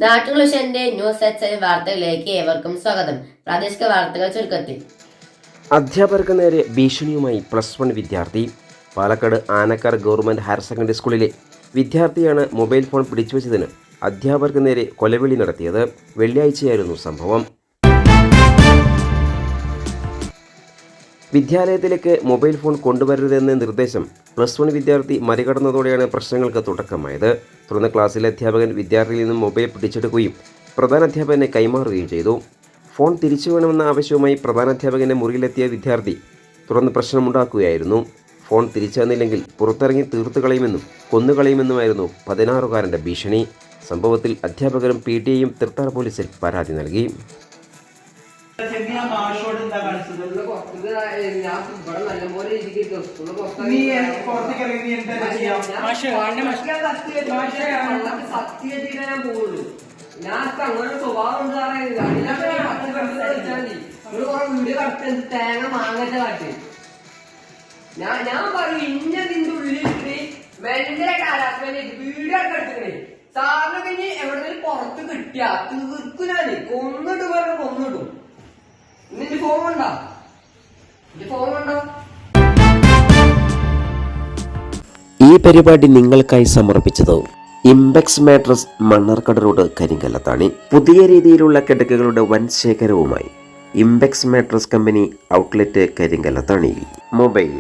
നാട്ടുകുളിഷന്റെ news H വാർത്തകളിലേക്ക് ഏവർക്കും സ്വാഗതം. പ്രാദേശിക വാർത്തകൾ ചുരുക്കത്തിൽ. അധ്യാപകർക്ക് നേരെ ഭീഷണിയുമായി +1 വിദ്യാർത്ഥി. പാലക്കാട് ആനക്കാർ ഗവൺമെന്റ് ഹയർ സെക്കൻഡറി സ്കൂളിലെ വിദ്യാർത്ഥിയാണ് മൊബൈൽ ഫോൺ പിടിച്ചുവെച്ചതിന് അധ്യാപകർക്ക് നേരെ കൊലവിളി നടത്തിയത്. വെള്ളിയാഴ്ചയായിരുന്നു സംഭവം. വിദ്യാലയത്തിലേക്ക് മൊബൈൽ ഫോൺ കൊണ്ടുവരരുതെന്ന നിർദ്ദേശം +1 വിദ്യാർത്ഥി മറികടന്നതോടെയാണ് പ്രശ്നങ്ങൾക്ക് തുടക്കമായത്. തുടർന്ന് ക്ലാസ്സിലെ അധ്യാപകൻ വിദ്യാർത്ഥിയിൽ നിന്നും മൊബൈൽ പിടിച്ചെടുക്കുകയും പ്രധാനാധ്യാപകനെ കൈമാറുകയും ചെയ്തു. ഫോൺ തിരിച്ചു വേണമെന്ന ആവശ്യവുമായി പ്രധാനാധ്യാപകൻ്റെ മുറിയിലെത്തിയ വിദ്യാർത്ഥി തുടർന്ന് പ്രശ്നമുണ്ടാക്കുകയായിരുന്നു. ഫോൺ തിരിച്ചു തന്നില്ലെങ്കിൽ പുറത്തിറങ്ങി തീർത്തു കളയുമെന്നും കൊന്നുകളയുമെന്നുമായിരുന്നു 16-കാരൻ്റെ ഭീഷണി. സംഭവത്തിൽ അധ്യാപകരും PTA-യും തൃത്താല പോലീസിൽ പരാതി നൽകി. ഞാൻ പറയും ഇന്ന നിന്റെ ഉള്ളിൽ ഭയങ്കര കാലാസ്മ വീഡിയോ ഒക്കെ എടുത്തിക്കണേ. സാറിന് പിന്നെ എവിടെ പുറത്ത് കിട്ടിയ തീർക്കുനാല് കൊന്നിട്ട് പറഞ്ഞ കൊന്നിടും. നിന്റെ ഫോൺ ഉണ്ടോ? ഈ പരിപാടി നിങ്ങൾക്കായി സമർപ്പിച്ചത് Impex mattress, Mannarkkad road, Karinkallathani. പുതിയ രീതിയിലുള്ള കിടക്കകളുടെ വൻ ശേഖരവുമായി ഇംപെക്സ് മാട്രസ് കമ്പനി ഔട്ട്ലെറ്റ്, കരിങ്കല്ലത്താണിയിൽ. മൊബൈൽ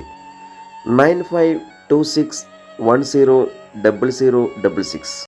9526100066.